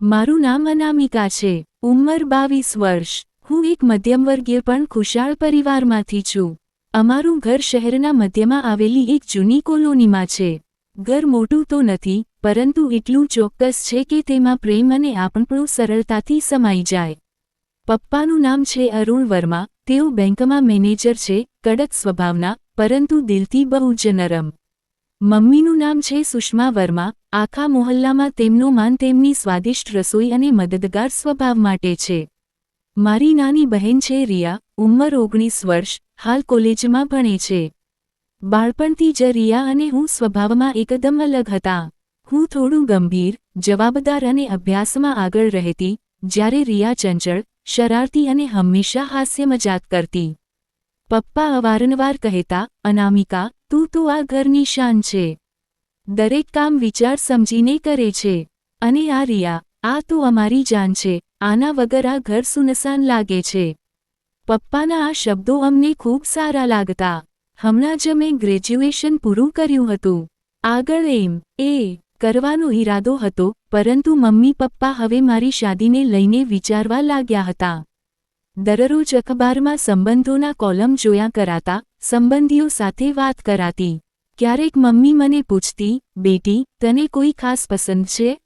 મારું નામ અનામિકા છે. ઉંમર 22 વર્ષ. હું એક મધ્યમવર્ગીય પણ ખુશાળ પરિવારમાંથી છું. અમારું ઘર શહેરના મધ્યમાં આવેલી એક જૂની કોલોનીમાં છે. ઘર મોટું તો નથી, પરંતુ એટલું ચોક્કસ છે કે તેમાં પ્રેમ અને આપણપણું સરળતાથી સમાઈ જાય. પપ્પાનું નામ છે અરુણ વર્મા. તેઓ બેંકમાં મેનેજર છે, કડક સ્વભાવના, પરંતુ દિલથી બહુ જ નરમ. મમ્મીનું નામ છે સુષ્મા વર્મા. આખા મોહલ્લામાં તેમનો માન તેમની સ્વાદિષ્ટ રસોઈ અને મદદગાર સ્વભાવ માટે છે. મારી નાની બહેન છે રિયા. ઉંમર 19 વર્ષ, હાલ કોલેજમાં ભણે છે. બાળપણથી જ રિયા અને હું સ્વભાવમાં એકદમ અલગ હતા. હું થોડું ગંભીર, જવાબદાર અને અભ્યાસમાં આગળ રહેતી, જ્યારે રિયા ચંચળ, શરારતી અને હંમેશા હાસ્યમજાક કરતી. પપ્પા અવારનવાર કહેતા, અનામિકા, તું તો આ ઘરની શાન છે. દરેક કામ વિચાર સમજીને કરે છે. અને આ રિયા, આ તો અમારી જાન છે. આના વગર આ ઘર સુનસાન લાગે છે. પપ્પાના આ શબ્દો અમને ખૂબ સારા લાગતા. હમણાં જ મેં ગ્રેજ્યુએશન પૂરું કર્યું હતું. આગળ એ કરવાનો ઈરાદો હતો, પરંતુ મમ્મી પપ્પા હવે મારી શાદીને લઈને વિચારવા લાગ્યા હતા. દરરોજ અખબારમાં સંબંધોના કોલમ જોયા કરાતા, સંબંધીઓ સાથે વાત કરાતી. ક્યારેક મમ્મી મને પૂછતી, બેટી, તને કોઈ ખાસ પસંદ છે?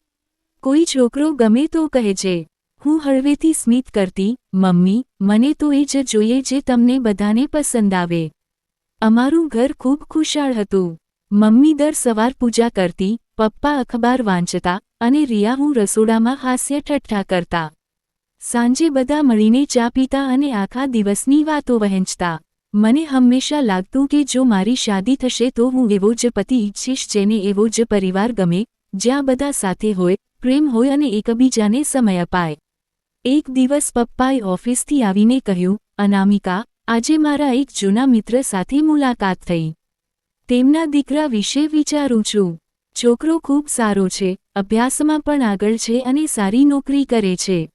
કોઈ છોકરો ગમે તો કહેજે. હું હળવેથી સ્મિત કરતી, મમ્મી, મને તો એ જ જોઈએ જે તમને બધાને પસંદ આવે. અમારું ઘર ખૂબ ખુશાળ હતું. મમ્મી દર સવાર પૂજા કરતી, પપ્પા અખબાર વાંચતા, અને રિયા હું રસોડામાં હાસ્ય ઠઠ્ઠા કરતા. સાંજે બધા મળીને ચા પીતા અને આખા દિવસની વાતો વહેંચતા. મને હંમેશા લાગતું કે જો મારી શાદી થશે તો હું એવો જ પતિ ઈચ્છીશ જેને એવો જ પરિવાર ગમે, જ્યાં બધા સાથે હોય, પ્રેમ હોય અને એકબીજાને સમય અપાય. એક દિવસ પપ્પાએ ઓફિસથી આવીને કહ્યું, અનામિકા, આજે મારા એક જૂના મિત્ર સાથે મુલાકાત થઈ. તેમના દીકરા વિશે વિચારું છું. છોકરો ખૂબ સારો છે, અભ્યાસમાં પણ આગળ છે અને સારી નોકરી કરે છે.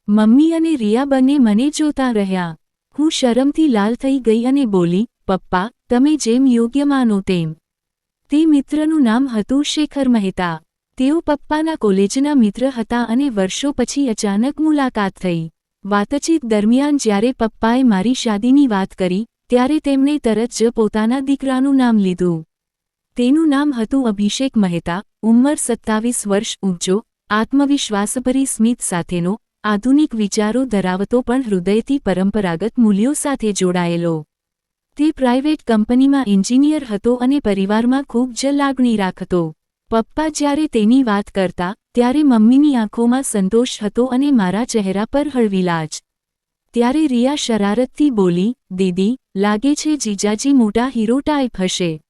મમ્મી અને રિયા બંને મને જોતા રહ્યા. હું શરમથી લાલ થઈ ગઈ અને બોલી, પપ્પા, તમે જેમ યોગ્ય માનો તેમ. તે મિત્રનું નામ હતું શેખર મહેતા. તેઓ પપ્પાના કોલેજના મિત્ર હતા અને વર્ષો પછી અચાનક મુલાકાત થઈ. વાતચીત દરમિયાન જ્યારે પપ્પાએ મારી શાદીની વાત કરી, ત્યારે તેમણે તરત જ પોતાના દીકરાનું નામ લીધું. તેનું નામ હતું અભિષેક મહેતા. ઉંમર 27 વર્ષ, ઊંચો, આત્મવિશ્વાસભરી સ્મિત સાથેનો, આધુનિક વિચારો ધરાવતો પણ હૃદયથી પરંપરાગત મૂલ્યો સાથે જોડાયેલો. તે પ્રાઇવેટ કંપનીમાં એન્જિનિયર હતો અને પરિવારમાં ખૂબ જ લાગણી રાખતો. પપ્પા જ્યારે તેની વાત કરતા, ત્યારે મમ્મીની આંખોમાં સંતોષ હતો અને મારા ચહેરા પર હળવી લાજ. ત્યારે રિયા શરારતથી બોલી, દીદી, લાગે છે જીજાજી મોટા હીરો ટાઈપ હશે.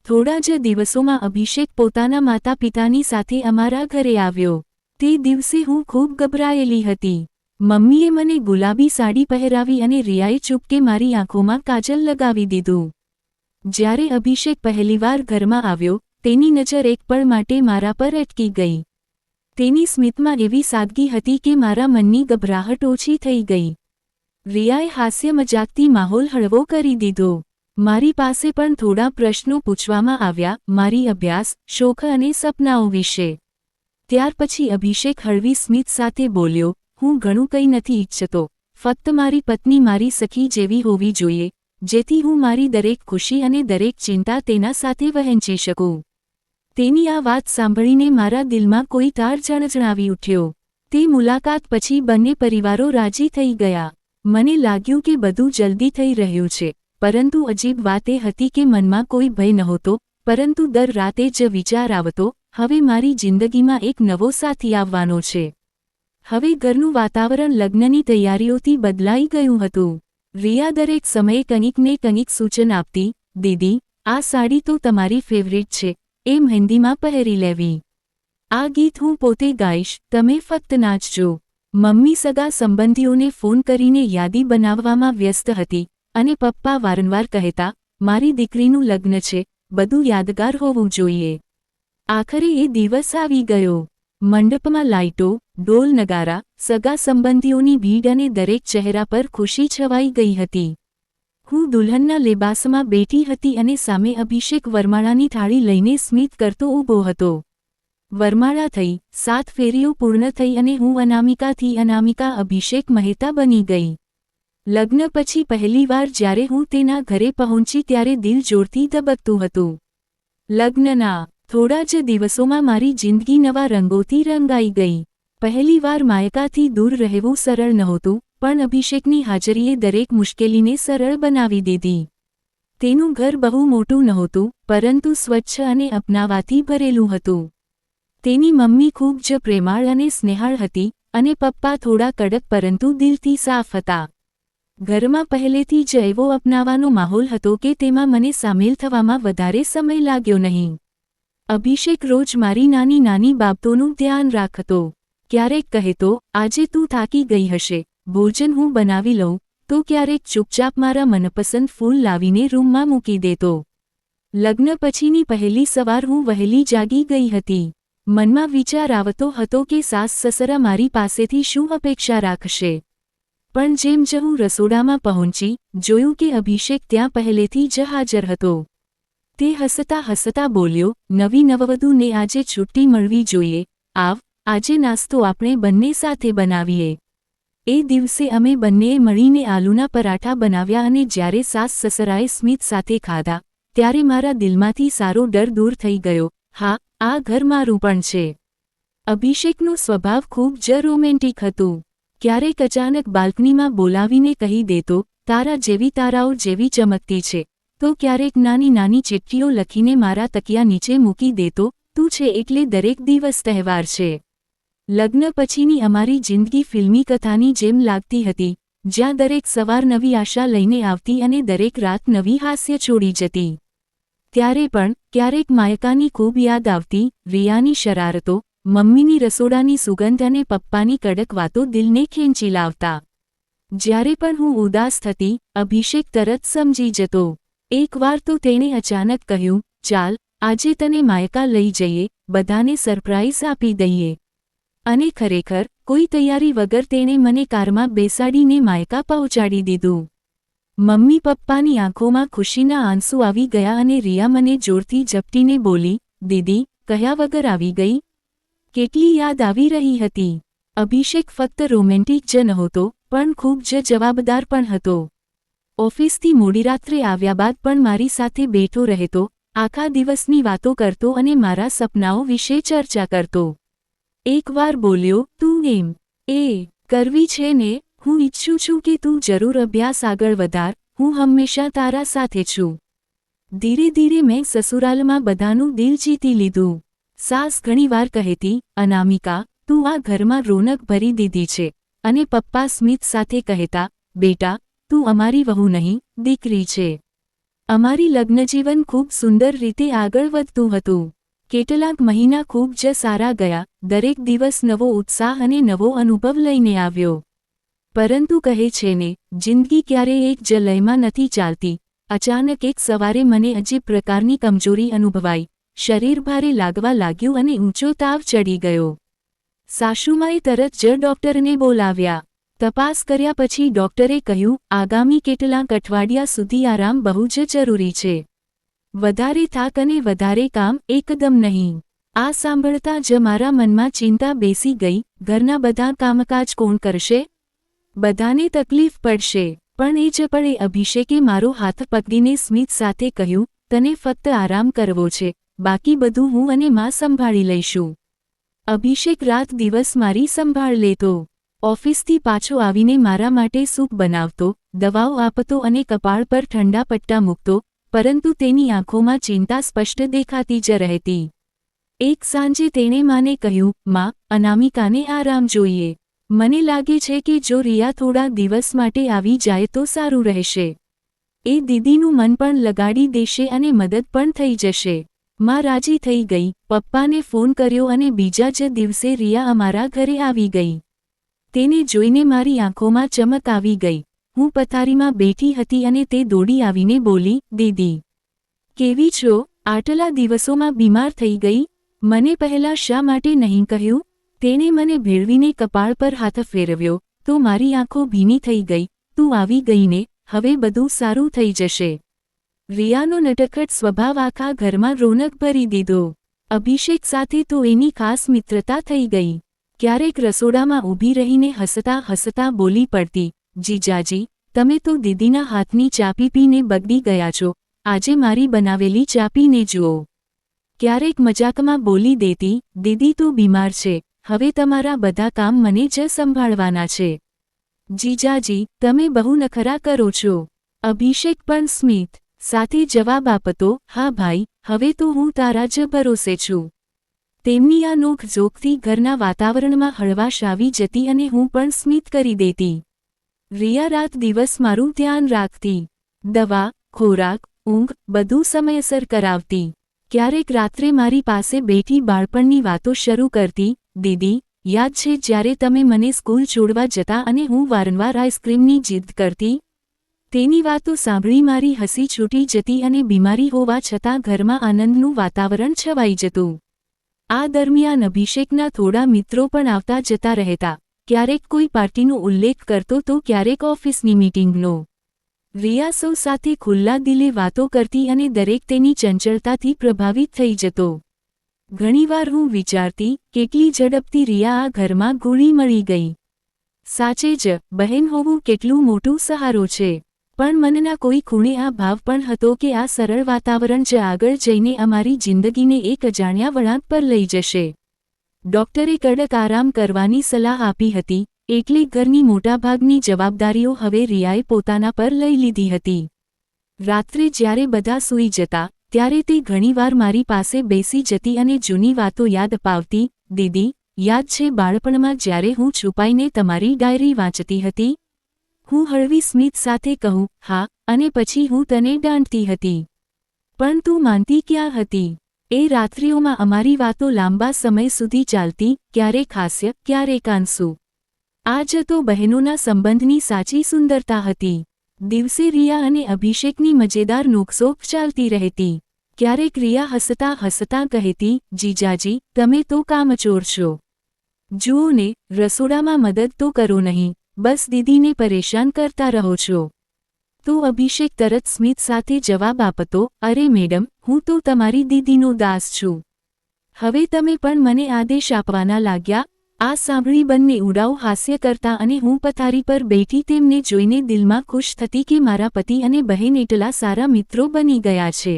થોડા જ દિવસોમાં અભિષેક પોતાના માતા પિતાની સાથે અમારા ઘરે આવ્યો. તે દિવસે હું ખૂબ ગભરાયેલી હતી. મમ્મીએ મને ગુલાબી સાડી પહેરાવી અને રિયાએ ચૂપકે મારી આંખોમાં કાજલ લગાવી દીધું. જ્યારે અભિષેક પહેલીવાર ઘરમાં આવ્યો, તેની નજર એક પળ માટે મારા પર અટકી ગઈ. તેની સ્મિતમાં એવી સાદગી હતી કે મારા મનની ગભરાહટ ઓછી થઈ ગઈ. રિયાએ હાસ્ય મજાકથી માહોલ હળવો કરી દીધો. મારી પાસે પણ થોડા પ્રશ્નો પૂછવામાં આવ્યા, મારી અભ્યાસ, શોખ અને સપનાઓ વિશે. ત્યાર પછી અભિષેક હળવી સ્મિત સાથે બોલ્યો, હું ઘણું કંઈ નથી ઈચ્છતો, ફક્ત મારી પત્ની મારી સખી જેવી હોવી જોઈએ, જેથી હું મારી દરેક ખુશી અને દરેક ચિંતા તેના સાથે વહેંચી શકું. તેની આ વાત સાંભળીને મારા દિલમાં કોઈ તાર જણજણાવી ઉઠ્યો. તે મુલાકાત પછી બંને પરિવારો રાજી થઈ ગયા. મને લાગ્યું કે બધું જલ્દી થઈ રહ્યું છે, પરંતુ અજીબ વાત એ હતી કે મનમાં કોઈ ભય નહોતો, પરંતુ દર રાતે જ વિચાર આવતો, હવે મારી જિંદગીમાં એક નવો સાથી આવવાનો છે. હવે ઘરનું વાતાવરણ લગ્નની તૈયારીઓથી બદલાઈ ગયું હતું. રિયા દરેક સમયે કંઈકને કંઈક સૂચન આપતી, દીદી, આ સાડી તો તમારી ફેવરિટ છે, એ મહેંદીમાં પહેરી લેવી. આ ગીત હું પોતે ગાઈશ, તમે ફક્ત નાચજો. મમ્મી સગા સંબંધીઓને ફોન કરીને યાદી બનાવવામાં વ્યસ્ત હતી, અને પપ્પા વારંવાર કહેતા, મારી દીકરીનું લગ્ન છે, બધું યાદગાર હોવું જોઈએ. આખરે એ દિવસ આવી ગયો. મંડપમાં લાઇટો, ઢોલ નગારા, સગા સંબંધીઓની ભીડ અને દરેક ચહેરા પર ખુશી છવાઈ ગઈ હતી. હું દુલ્હનના લેબાસમાં બેઠી હતી અને સામે અભિષેક વરમાળાની થાળી લઈને સ્મિત કરતો ઊભો હતો. વરમાળા થઈ, 7 ફેરીઓ પૂર્ણ થઈ અને હું અનામિકાથી અનામિકા અભિષેક મહેતા બની ગઈ. લગ્ન પછી પહેલીવાર જ્યારે હું તેના ઘરે પહોંચી ત્યારે દિલ જોરથી ધબકતું હતું. લગ્નના થોડા જ દિવસોમાં મારી જિંદગી નવા રંગોથી રંગાઈ ગઈ. પહેલીવાર માયકાથી દૂર રહેવું સરળ નહોતું, પણ અભિષેકની હાજરીએ દરેક મુશ્કેલીને સરળ બનાવી દીધી. તેનું ઘર બહુ મોટું નહોતું, પરંતુ સ્વચ્છ અને અપનાવાથી ભરેલું હતું. તેની મમ્મી ખૂબ જ પ્રેમાળ અને સ્નેહાળ હતી, અને પપ્પા થોડા કડક પરંતુ દિલથી સાફ હતા. ઘરમાં પહેલેથી જ એવો અપનાવાનો માહોલ હતો કે તેમાં મને સામેલ થવામાં વધારે સમય લાગ્યો નહીં. અભિષેક રોજ મારી નાની નાની બાબતોનું ધ્યાન રાખતો. ક્યારેક કહેતો, આજે તું થાકી ગઈ હશે, ભોજન હું બનાવી લઉં, તો ક્યારેક ચૂપચાપ મારા મનપસંદ ફૂલ લાવીને રૂમમાં મૂકી દેતો. લગ્ન પછીની પહેલી સવાર હું વહેલી જાગી ગઈ હતી. મનમાં વિચાર આવતો હતો કે સાસ સસરા મારી પાસેથી શું અપેક્ષા રાખશે. પણ જેમ જ હું રસોડામાં પહોંચી, જોયું કે અભિષેક ત્યાં પહેલેથી જ હાજર હતો. તે હસતા હસતા બોલ્યો, નવી નવવધૂને આજે છુટ્ટી મળવી જોઈએ, આવ, આજે નાસ્તો આપણે બંને સાથે બનાવીએ. એ દિવસે અમે બંનેએ મળીને આલુના પરાઠા બનાવ્યા અને જ્યારે સાસ સસરાએ સ્મિત સાથે ખાધા, ત્યારે મારા દિલમાંથી સારો ડર દૂર થઈ ગયો. હા, આ ઘર મારું પણ છે. અભિષેકનો સ્વભાવ ખૂબ જ રોમેન્ટિક હતું. ક્યારેક અચાનક બાલ્કનીમાં બોલાવીને કહી દેતો, તારા જેવી તારાઓ જેવી ચમકતી છે, તો ક્યારેક નાની નાની ચિઠ્ઠીઓ લખીને મારા તકિયા નીચે મૂકી દેતો, તું છે એટલે દરેક દિવસ તહેવાર છે. લગ્ન પછીની અમારી જિંદગી ફિલ્મી કથાની જેમ લાગતી હતી, જ્યાં દરેક સવાર નવી આશા લઈને આવતી અને દરેક રાત નવી હાસ્ય છોડી જતી. ત્યારે પણ ક્યારેક માયકાની ખૂબ યાદ આવતી, રિયાની શરારતો, મમ્મીની રસોડાની સુગંધ અને પપ્પાની કડક વાતો દિલને ખેંચી લાવતા. જ્યારે પણ હું ઉદાસ થતી, અભિષેક તરત સમજી જતો. એકવાર તો તેણે અચાનક કહ્યું, ચાલ, આજે તને માયકા લઈ જઈએ, બધાને સરપ્રાઇઝ આપી દઈએ. અને ખરેખર, કોઈ તૈયારી વગર તેણે મને કારમાં બેસાડીને માયકા પહોંચાડી દીધું. મમ્મી પપ્પાની આંખોમાં ખુશીના આંસુ આવી ગયા અને રિયા મને જોરથી ઝપટીને બોલી, દીદી, કહ્યા વગર આવી ગઈ? કેટલી યાદ આવી રહી હતી. અભિષેક ફક્ત રોમેન્ટિક જ નહોતો, પણ ખૂબ જ જવાબદાર પણ હતો. ઓફિસથી મોડી રાત્રે આવ્યા બાદ પણ મારી સાથે બેઠો રહેતો, આખા દિવસની વાતો કરતો અને મારા સપનાઓ વિશે ચર્ચા કરતો. એકવાર બોલ્યો, તું એમ કરવી છે ને, હું ઈચ્છું છું કે તું જરૂર અભ્યાસ આગળ વધાર, હું હંમેશા તારા સાથે છું. ધીરે ધીરે મેં સસુરાલમાં બધાનું દિલ જીતી લીધું. સાસ ઘણીવાર કહેતી, અનામિકા, તું આ ઘરમાં રોનક ભરી દીધી છે, અને પપ્પા સ્મિત સાથે કહેતા, બેટા, તું અમારી વહુ નહીં, દીકરી છે. અમારી લગ્નજીવન ખૂબ સુંદર રીતે આગળ વધતું હતું. કેટલાક મહિના ખૂબ જ સારા ગયા, દરેક દિવસ નવો ઉત્સાહ અને નવો અનુભવ લઈને આવ્યો. પરંતુ કહે છે ને, જિંદગી ક્યારેય એક જ લયમાં નથી ચાલતી. અચાનક એક સવારે મને અજીબ પ્રકારની કમજોરી અનુભવાઈ, શરીર ભારે લાગવા લાગ્યું અને ઊંચો તાવ ચડી ગયો. સાસુમાએ તરત જ ડોક્ટરને બોલાવ્યા. તપાસ કર્યા પછી ડોક્ટરે કહ્યું, આગામી કેટલાક અઠવાડિયા સુધી આરામ બહુ જ જરૂરી છે. વધારે થાક અને વધારે કામ એકદમ નહીં. આ સાંભળતા જ મારા મનમાં ચિંતા બેસી ગઈ, ઘરના બધા કામકાજ કોણ કરશે? બધાને તકલીફ પડશે. પણ એ જ પળે અભિષેકે મારો હાથ પકડીને સ્મિત સાથે કહ્યું, તને ફક્ત આરામ કરવો છે, બાકી બધું હું અને માં સંભાળી લઈશું. અભિષેક રાત દિવસ મારી સંભાળ લેતો. ઓફિસથી પાછો આવીને મારા માટે સૂપ બનાવતો, દવાઓ આપતો અને કપાળ પર ઠંડા પટ્ટા મૂકતો, પરંતુ તેની આંખોમાં ચિંતા સ્પષ્ટ દેખાતી જ રહેતી. એક સાંજે તેણે માને કહ્યું, માં, અનામિકાને આરામ જોઈએ. મને લાગે છે કે જો રિયા થોડા દિવસ માટે આવી જાય તો સારું રહેશે. એ દીદીનું મન પણ લગાડી દેશે અને મદદ પણ થઈ જશે. માં રાજી થઈ ગઈ, પપ્પાને ફોન કર્યો અને બીજા જ દિવસે રિયા અમારા ઘરે આવી ગઈ. તેને જોઈને મારી આંખોમાં ચમક આવી ગઈ. હું પથારીમાં બેઠી હતી અને તે દોડી આવીને બોલી, દીદી, કેવી છો? આટલા દિવસોમાં બીમાર થઈ ગઈ? મને પહેલાં શા માટે નહીં કહ્યું? તેણે મને ભેળવીને કપાળ પર હાથ ફેરવ્યો, તો મારી આંખો ભીની થઈ ગઈ. તું આવી ગઈને, હવે બધું સારું થઈ જશે. રિયાનો નટખટ સ્વભાવ આખા ઘરમાં રોનક ભરી દીધો. અભિષેક સાથે તો એની ખાસ મિત્રતા થઈ ગઈ. ક્યારેક રસોડામાં ઊભી રહીને હસતા હસતા બોલી પડતી, જીજાજી, તમે તો દીદીના હાથની ચા પીને બગડી ગયા છો, આજે મારી બનાવેલી ચા પીને જુઓ. ક્યારેક મજાકમાં બોલી દેતી, દીદી તો બીમાર છે, હવે તમારા બધા કામ મને જ સંભાળવાના છે. જીજાજી, તમે બહુ નખરા કરો છો. અભિષેક પણ સ્મિત સાથે જવાબ આપતો, હા ભાઈ, હવે તો હું તારા જ ભરોસે છું. તેમની આ નોકઝોકથી ઘરના વાતાવરણમાં હળવાશ આવી જતી અને હું પણ સ્મિત કરી દેતી. રિયા રાત દિવસ મારું ધ્યાન રાખતી. દવા, ખોરાક, ઊંઘ બધું સમયસર કરાવતી. ક્યારેક રાત્રે મારી પાસે બેઠી બાળપણની વાતો શરૂ કરતી, દીદી, યાદ છે જ્યારે તમે મને સ્કૂલ છોડવા જતા અને હું વારંવાર આઈસ્ક્રીમની જીદ કરતી? તેની વાતો સાંભળી મારી હસી છૂટી જતી અને બીમારી હોવા છતાં ઘરમાં આનંદનું વાતાવરણ છવાઈ જતું. આ દરમિયાન અભિષેકના થોડા મિત્રો પણ આવતા જતા રહેતા. ક્યારેક કોઈ પાર્ટીનો ઉલ્લેખ કરતો તો ક્યારેક ઓફિસની મીટિંગનો. રિયા સૌ સાથે ખુલ્લા દિલે વાતો કરતી અને દરેક તેની ચંચળતાથી પ્રભાવિત થઈ જતો. ઘણીવાર હું વિચારતી, કેટલી ઝડપથી રિયા આ ઘરમાં ગોળી મળી ગઈ. સાચે જ, બહેન હોવું કેટલું મોટું સહારો છે. પણ મનના કોઈ ખૂણે આ ભાવ પણ હતો કે આ સરળ વાતાવરણ જ આગળ જઈને અમારી જિંદગીને એક અજાણ્યા વળાંક પર લઈ જશે. ડોક્ટરે કડક આરામ કરવાની સલાહ આપી હતી, એટલે ઘરની મોટાભાગની જવાબદારીઓ હવે રિયાએ પોતાના પર લઈ લીધી હતી. રાત્રે જ્યારે બધા સૂઈ જતા, ત્યારે તે ઘણીવાર મારી પાસે બેસી જતી અને જૂની વાતો યાદ અપાવતી, દીદી, યાદ છે બાળપણમાં જ્યારે હું છુપાઈને તમારી ડાયરી વાંચતી હતી? હું હળવી સ્મિત સાથે કહું, હા, અને પછી હું તને દાંટતી હતી. પણ તું માનતી ક્યાં હતી? એ રાત્રિઓમાં અમારી વાતો લાંબા સમય સુધી ચાલતી, ક્યારેક હાસ્ય, ક્યારેક આંસુ. આ જ તો બહેનોના સંબંધની સાચી સુંદરતા હતી. દિવસે રિયા અને અભિષેકની મજેદાર નોકઝોક ચાલતી રહેતી. ક્યારેક રિયા હસતા હસતા કહેતી, જીજાજી, તમે તો કામચોર છો. જુઓ ને, રસોડામાં મદદ તો કરો નહીં, બસ દીદીને પરેશાન કરતા રહો છો. તો અભિષેક તરત સ્મિત સાથે જવાબ આપતો, અરે મેડમ, હું તો તમારી દીદીનો દાસ છું. હવે તમે પણ મને આદેશ આપવાના લાગ્યા? આ સાંભળી બંને ઉડાઉ હાસ્ય કરતા અને હું પથારી પર બેઠી તેમને જોઈને દિલમાં ખુશ થતી કે મારા પતિ અને બહેન એટલા સારા મિત્રો બની ગયા છે.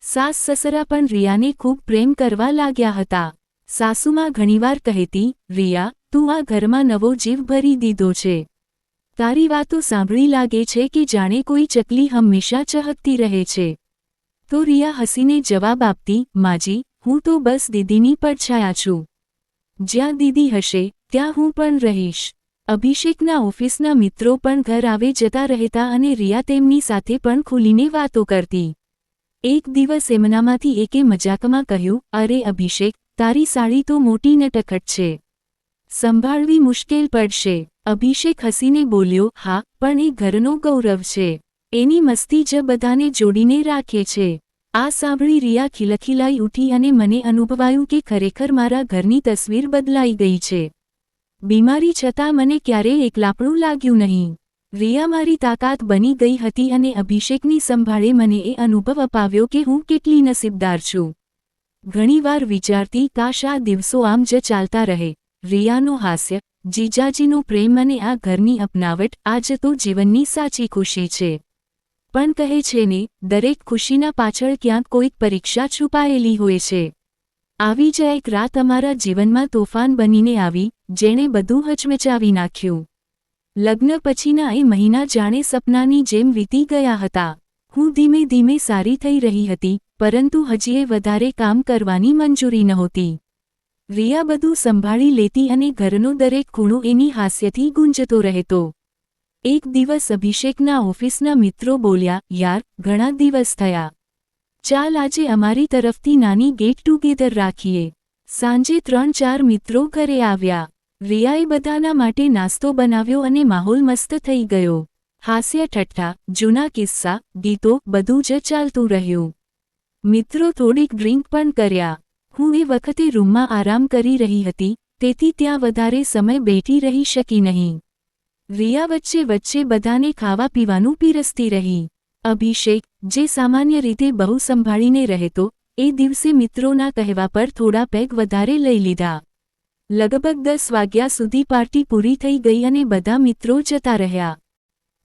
સાસ સસરા પણ રિયાને ખૂબ પ્રેમ કરવા લાગ્યા હતા. સાસુમાં ઘણીવાર કહેતી, રિયા, તું આ ઘરમાં નવો જીવ ભરી દીધો છે. તારી વાતો સાંભળી લાગે છે કે જાણે કોઈ ચકલી હંમેશા ચહકતી રહે છે. તો રિયા હસીને જવાબ આપતી, માજી, હું તો બસ દીદીની પડછાયા છું. જ્યાં દીદી હશે, ત્યાં હું પણ રહીશ. અભિષેકના ઓફિસના મિત્રો પણ ઘર આવે જતા રહેતા અને રિયા તેમની સાથે પણ ખુલીને વાતો કરતી. એક દિવસ એમનામાંથી એકે મજાકમાં કહ્યું, અરે અભિષેક, તારી સાડી તો મોટી નટખટ છે. સંભાળવી મુશ્કેલ પડશે. અભિષેક હસીને બોલ્યો, હા, પણ એ ઘરનો ગૌરવ છે. એની મસ્તી જ બધાને જોડીને રાખે છે. આ સાંભળી રિયા ખિલખિલાઈ ઉઠી અને મને અનુભવાયું કે ખરેખર મારા ઘરની તસવીર બદલાઈ ગઈ છે. બીમારી છતાં મને ક્યારેય એકલાપણું લાગ્યું નહીં. રિયા મારી તાકાત બની ગઈ હતી અને અભિષેકની સંભાળે મને એ અનુભવ અપાવ્યો કે હું કેટલી નસીબદાર છું. ઘણીવાર વિચારતી, કાશ આ દિવસો આમ જ ચાલતા રહે. રિયાનું હાસ્ય, જીજાજીનો પ્રેમ અને આ ઘરની અપનાવટ, આ જ તો જીવનની સાચી ખુશી છે. પણ કહે છે ને, દરેક ખુશીના પાછળ ક્યાંક કોઈક પરીક્ષા છુપાયેલી હોય છે. આવી જ એક રાત અમારા જીવનમાં તોફાન બનીને આવી, જેણે બધું હચમચાવી નાખ્યું. લગ્ન પછીના એ મહિના જાણે સપનાની જેમ વીતી ગયા હતા. હું ધીમે ધીમે સારી થઈ રહી હતી, પરંતુ હજીએ વધારે કામ કરવાની મંજૂરી નહોતી. રિયા બધું સંભાળી લેતી અને ઘરનો દરેક ખૂણો એની હાસ્યથી ગુંજતો રહેતો. એક દિવસ અભિષેકના ઓફિસના મિત્રો બોલ્યા, યાર, ઘણા દિવસ થયા. ચાલ આજે અમારી તરફથી નાની ગેટ ટુગેધર રાખીએ. સાંજે 3-4 મિત્રો ઘરે આવ્યા. રિયાએ બધાના માટે નાસ્તો બનાવ્યો અને માહોલ મસ્ત થઈ ગયો. હાસ્ય ઠઠ્ઠા, જૂના કિસ્સા, ગીતો, બધું જ ચાલતું રહ્યું. મિત્રો થોડીક ડ્રિંક પણ કર્યા. હું એ વખતે રૂમમાં આરામ કરી રહી હતી, તેથી ત્યાં વધારે સમય બેઠી રહી શકી નહીં. રિયા વચ્ચે વચ્ચે બધાને ખાવા પીવાનું પીરસતી રહી. અભિષેક, જે સામાન્ય રીતે બહુ સંભાળીને રહેતો, એ દિવસે મિત્રોના કહેવા પર થોડા પેગ વધારે લઈ લીધા. લગભગ 10 વાગ્યા સુધી પાર્ટી પૂરી થઈ ગઈ અને બધા મિત્રો જતા રહ્યા.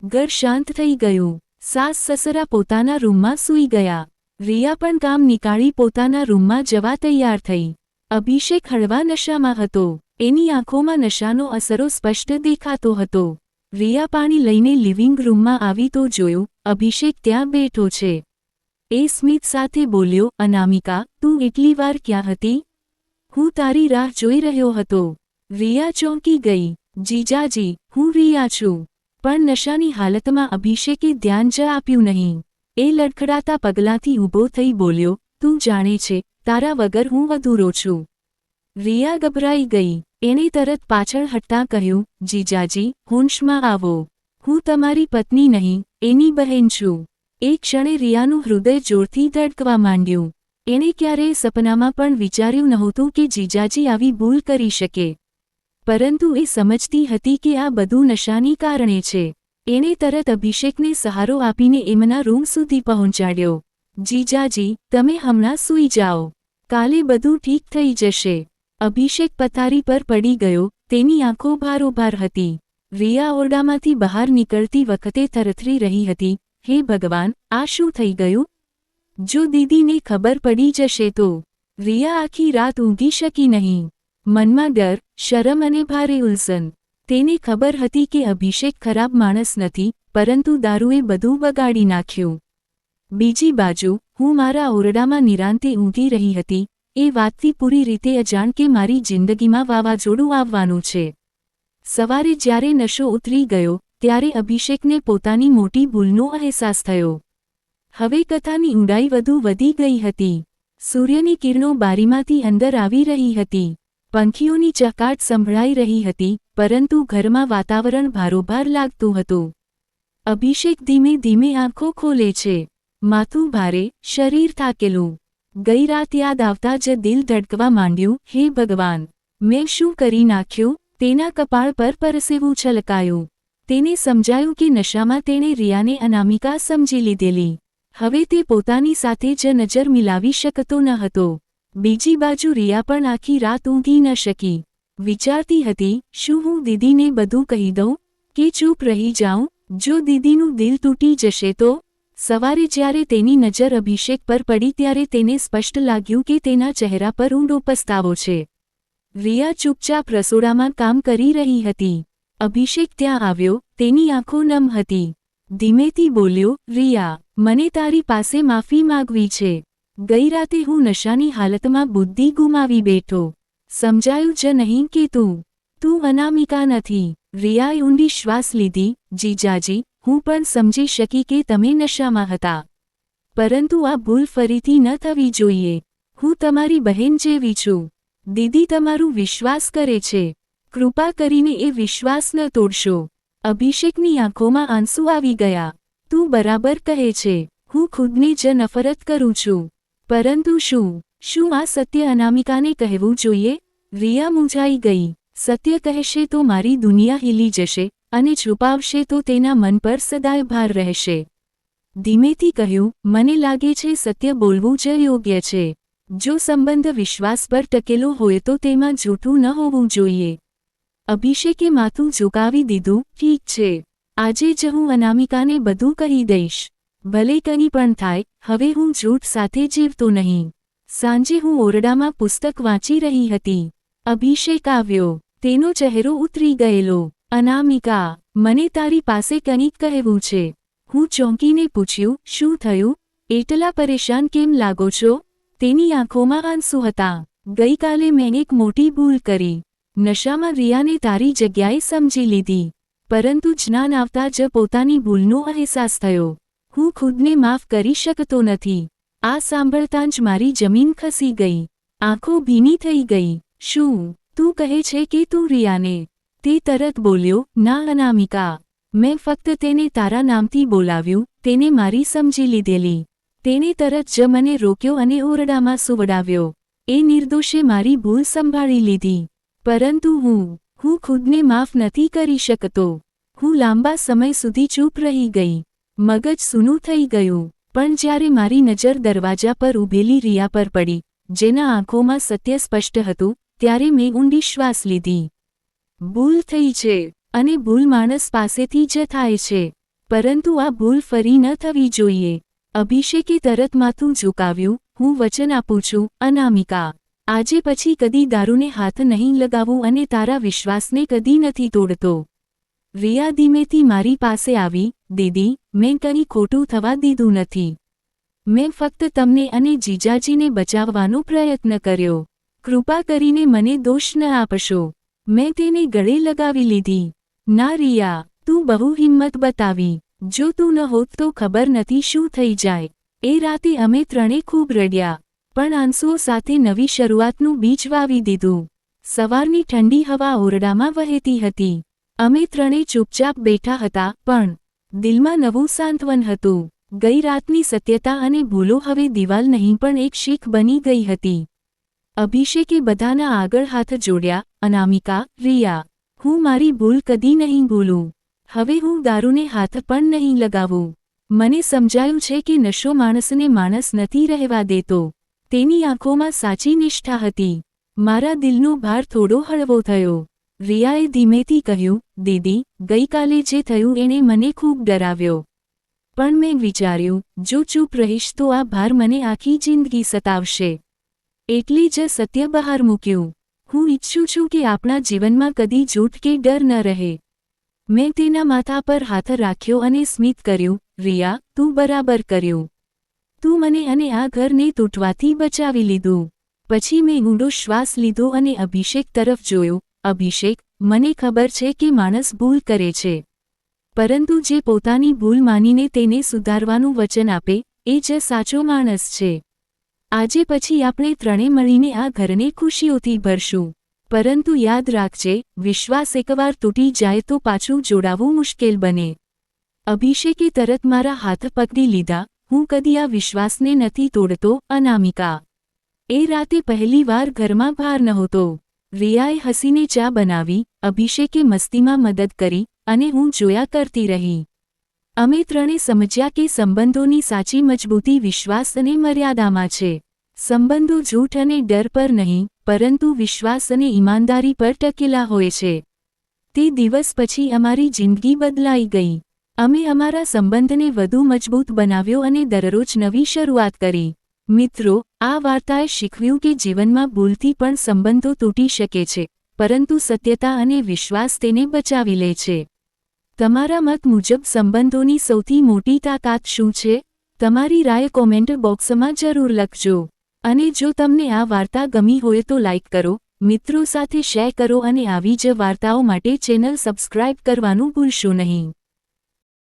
ઘર શાંત થઈ ગયું. સાસ સસરા પોતાના રૂમમાં સૂઈ ગયા. રિયા પણ કામ નીકાળી પોતાના રૂમમાં જવા તૈયાર થઈ. અભિષેક હળવા નશામાં હતો. એની આંખોમાં નશાનો અસરો સ્પષ્ટ દેખાતો હતો. રિયા પાણી લઈને લિવિંગ રૂમમાં આવી તો જોયું, અભિષેક ત્યાં બેઠો છે. એ સ્મિત સાથે બોલ્યો, અનામિકા, તું એટલી વાર ક્યાં હતી? હું તારી રાહ જોઈ રહ્યો હતો. રિયા ચોંકી ગઈ. જીજાજી, હું રિયા છું. પણ નશાની હાલતમાં અભિષેકે ધ્યાન જ આપ્યું નહીં. એ લડખડાતા પગલાંથી ઊભો થઈ બોલ્યો, તું જાણે છે, તારા વગર હું અધૂરો છું. રિયા ગભરાઈ ગઈ. એણે તરત પાછળ હટતા કહ્યું, જીજાજી, હોંશમાં આવો. હું તમારી પત્ની નહીં, એની બહેન છું. એ ક્ષણે રિયાનું હૃદય જોરથી ધડકવા માંડ્યું. એણે ક્યારેય સપનામાં પણ વિચાર્યું નહોતું કે જીજાજી આવી ભૂલ કરી શકે. પરંતુ એ સમજતી હતી કે આ બધું નશાની કારણે છે. એણે તરત અભિષેકને સહારો આપીને એમના રૂમ સુધી પહોંચાડ્યો. જીજાજી, તમે હમણાં સૂઈ જાઓ. કાલે બધું ઠીક થઈ જશે. અભિષેક પથારી પર પડી ગયો. તેની આંખો ભારોભાર હતી. રિયા ઓરડામાંથી બહાર નીકળતી વખતે થરથરી રહી હતી. હે ભગવાન, આ શું થઈ ગયું? જો દીદીને ખબર પડી જશે તો? રિયા આખી રાત ઊંઘી શકી નહીં. મનમાં ડર, શરમ અને ભારે ઉલઝન. તેને ખબર હતી કે અભિષેક ખરાબ માણસ નથી, પરંતુ દારૂએ બધું બગાડી નાખ્યું. બીજી બાજુ, હું મારા ઓરડામાં નિરાંતે ઊંઘી રહી હતી, એ વાતથી પૂરી રીતે અજાણ કે મારી જિંદગીમાં વાવાઝોડું આવવાનું છે. સવારે જ્યારે નશો ઉતરી ગયો, ત્યારે અભિષેકને પોતાની મોટી ભૂલનો અહેસાસ થયો. હવે કથાની ઊંડાઈ વધુ વધી ગઈ હતી. સૂર્યની કિરણો બારીમાંથી અંદર આવી રહી હતી. પંખીઓની ચહકાટ સંભળાઈ રહી હતી, પરંતુ ઘરમાં વાતાવરણ ભારોભાર લાગતું હતું. અભિષેક ધીમે ધીમે આંખો ખોલે છે. માથું ભારે, શરીર થાકેલું. ગઈ રાત યાદ આવતા જ દિલ ધડકવા માંડ્યું. હે ભગવાન, મેં શું કરી નાખ્યું? તેના કપાળ પર પરસેવું છલકાયું. તેને સમજાયું કે નશામાં તેણે રિયાને અનામિકા સમજી લીધેલી. હવે તે પોતાની સાથે જ નજર મિલાવી શકતો ન હતો. બીજી બાજુ રિયા પણ આખી રાત ઊંઘી ન શકી. વિચારતી હતી, શું હું દીદીને બધું કહી દઉં કે ચૂપ રહી જાઉં? જો દીદીનું દિલ તૂટી જશે તો? સવારે જ્યારે તેની નજર અભિષેક પર પડી ત્યારે તેને સ્પષ્ટ લાગ્યું કે તેના ચહેરા પર ઊંડો પસ્તાવો છે. રિયા ચૂપચાપ રસોડામાં કામ કરી રહી હતી. અભિષેક ત્યાં આવ્યો. તેની આંખો નમ હતી. ધીમેથી બોલ્યો, રિયા, મને તારી પાસે માફી માગવી છે. ગઈ રાતે હું નશાની હાલતમાં બુદ્ધિ ગુમાવી બેઠો. સમજાયું જ નહીં કે તું અનામિકા નથી. રિયાએ ઊંડી શ્વાસ લીધી. જીજાજી, હું પણ સમજી શકી કે તમે નશામાં હતા. પરંતુ આ ભૂલ ફરીથી ન થવી જોઈએ. હું તમારી બહેન જેવી છું. દીદી તમારું વિશ્વાસ કરે છે. કૃપા કરીને એ વિશ્વાસ ન તોડશો. અભિષેકની આંખોમાં આંસુ આવી ગયા. તું બરાબર કહે છે. હું ખુદને જ નફરત કરું છું. પરંતુ શું આ સત્ય અનામિકાને કહેવું જોઈએ? રિયા મૂંઝાઈ ગઈ. સત્ય કહેશે તો મારી દુનિયા હિલી જશે, અને છુપાવશે તો તેના મન પર સદાય ભાર રહેશે. ધીમેથી કહ્યું, મને લાગે છે સત્ય બોલવું જ યોગ્ય છે. જો સંબંધ વિશ્વાસ પર ટકેલો હોય તો તેમાં જૂઠું ન હોવું જોઈએ. અભિષેકે માથું ઝુકાવી દીધું. ઠીક છે, આજે જ હું અનામિકાને બધું કહી દઈશ. ભલે કંઈ પણ થાય, હવે હું જૂઠ સાથે જીવતો નહીં. સાંજે હું ઓરડામાં પુસ્તક વાંચી રહી હતી. અભિષેક આવ્યો. તેનો ચહેરો ઉતરી ગયેલો. અનામિકા, મને તારી પાસે કંઈક કહેવું છે. હું ચોંકીને પૂછ્યું, શું થયું? એટલા પરેશાન કેમ લાગો છો? તેની આંખોમાં આંસુ હતા. ગઈકાલે મેં એક મોટી ભૂલ કરી. નશામાં રિયાને તારી જગ્યાએ સમજી લીધી. પરંતુ જ્ઞાન આવતા જ પોતાની ભૂલનો અહેસાસ થયો. હું ખુદને માફ કરી શકતો નથી. આ સાંભળતાં જ મારી જમીન ખસી ગઈ. આંખો ભીની થઈ ગઈ. શું તું કહે છે કે તું રિયાને? તે તરત બોલ્યો, ના અનામિકા. મેં ફક્ત તેને તારા નામથી બોલાવ્યું. તેને મારી સમજી લીધેલી. તેણે તરત જ મને રોક્યો અને ઓરડામાં સુવડાવ્યો. એ નિર્દોષે મારી ભૂલ સંભાળી લીધી. પરંતુ હું ખુદને માફ નથી કરી શકતો. હું લાંબા સમય સુધી ચૂપ રહી ગઈ. મગજ સૂનું થઈ ગયું. પણ જ્યારે મારી નજર દરવાજા પર ઊભેલી રિયા પર પડી, જેના આંખોમાં સત્ય સ્પષ્ટ હતું, ત્યારે મેં ઊંડી શ્વાસ લીધી. ભૂલ થઈ છે, અને ભૂલ માણસ પાસેથી જ થાય છે, પરંતુ આ ભૂલ ફરી ન થવી જોઈએ. અભિષેકે તરત માથું ઝુકાવ્યું. હું વચન આપું છું, અનામિકા, આજે પછી કદી દારૂને હાથ નહીં લગાવું અને તારા વિશ્વાસને કદી નથી તોડતો. રિયા ધીમેથી મારી પાસે આવી. દીદી, મેં કંઈ ખોટું થવા દીધું નથી. મેં ફક્ત તમને અને જીજાજીને બચાવવાનો પ્રયત્ન કર્યો. કૃપા કરીને મને દોષ ન આપશો. મેં તેને ગળે લગાવી લીધી. ના રિયા, તું બહુ હિંમત બતાવી. જો તું ન હોત તો ખબર નથી શું થઈ જાય. એ રાતે અમે ત્રણે ખૂબ રડ્યા, પણ આંસુઓ સાથે નવી શરૂઆતનું બીજ વાવી દીધું. સવારની ઠંડી હવા ઓરડામાં વહેતી હતી. અમે ત્રણે ચૂપચાપ બેઠા હતા, પણ દિલમાં નવું સાંત્વન હતું. ગઈ રાતની સત્યતા અને ભૂલો હવે દિવાલ નહીં પણ એક શીખ બની ગઈ હતી. અભિષેકે બધાના આગળ હાથ જોડ્યા. અનામિકા, રિયા, હું મારી ભૂલ કદી નહીં ભૂલું. હવે હું દારૂને હાથ પણ નહીં લગાવું. મને સમજાયું છે કે નશો માણસને માણસ નથી રહેવા દેતો. તેની આંખોમાં સાચી નિષ્ઠા હતી. મારા દિલનો ભાર થોડો હળવો થયો. રિયાએ ધીમેથી કહ્યું, દીદી, ગઈકાલે જે થયું એણે મને ખૂબ ડરાવ્યો. પણ મેં વિચાર્યું, જો ચૂપ રહીશ તો આ ભાર મને આખી જિંદગી સતાવશે. એટલે જ સત્ય બહાર મૂક્યું. હું ઈચ્છું છું કે આપણા જીવનમાં કદી જૂઠ કે ડર ન રહે. મેં તેના માથા પર હાથ રાખ્યો અને સ્મિત કર્યું. રિયા, તું બરાબર કર્યું. તું મને અને આ ઘરને તૂટવાથી બચાવી લીધું. પછી મેં ઊંડો શ્વાસ લીધો અને અભિષેક તરફ જોયો. અભિષેક, મને ખબર છે કે માણસ ભૂલ કરે છે, પરંતુ જે પોતાની ભૂલ માનીને તેને સુધારવાનું વચન આપે, એ જ સાચો માણસ છે. આજે પછી આપણે ત્રણે મળીને આ ઘરને ખુશીઓથી ભરશું. પરંતુ યાદ રાખજે, વિશ્વાસ એકવાર તૂટી જાય તો પાછું જોડાવવું મુશ્કેલ બને. અભિષેકે તરત મારા હાથ પકડી લીધા. હું કદી આ વિશ્વાસને નથી તોડતો, અનામિકા. એ રાતે પહેલીવાર ઘરમાં ભાર નહોતો. રિયાએ હસીને ચા બનાવી, અભિષેકે મસ્તીમાં મદદ કરી, અને હું જોયા કરતી રહી. અમે ત્રણે સમજ્યા કે સંબંધોની સાચી મજબૂતી વિશ્વાસ અને મર્યાદામાં છે. સંબંધો જૂઠ અને ડર પર નહીં, પરંતુ વિશ્વાસ અને ઈમાનદારી પર ટકેલા હોય છે. તે દિવસ પછી અમારી જિંદગી બદલાઈ ગઈ. અમે અમારા સંબંધને વધુ મજબૂત બનાવ્યો અને દરરોજ નવી શરૂઆત કરી. મિત્રો, આ વાર્તાએ શીખવ્યું કે જીવનમાં ભૂલથી પણ સંબંધો તૂટી શકે છે, પરંતુ સત્યતા અને વિશ્વાસ તેને બચાવી લે છે. તમારા મત મુજબ સંબંધોની સૌથી મોટી તાકાત શું છે? તમારી રાય કોમેન્ટ બોક્સમાં જરૂર લખજો. અને જો તમને આ વાર્તા ગમી હોય તો લાઇક કરો, મિત્રો સાથે શેર કરો અને આવી જ વાર્તાઓ માટે ચેનલ સબસ્ક્રાઇબ કરવાનું ભૂલશો નહીં.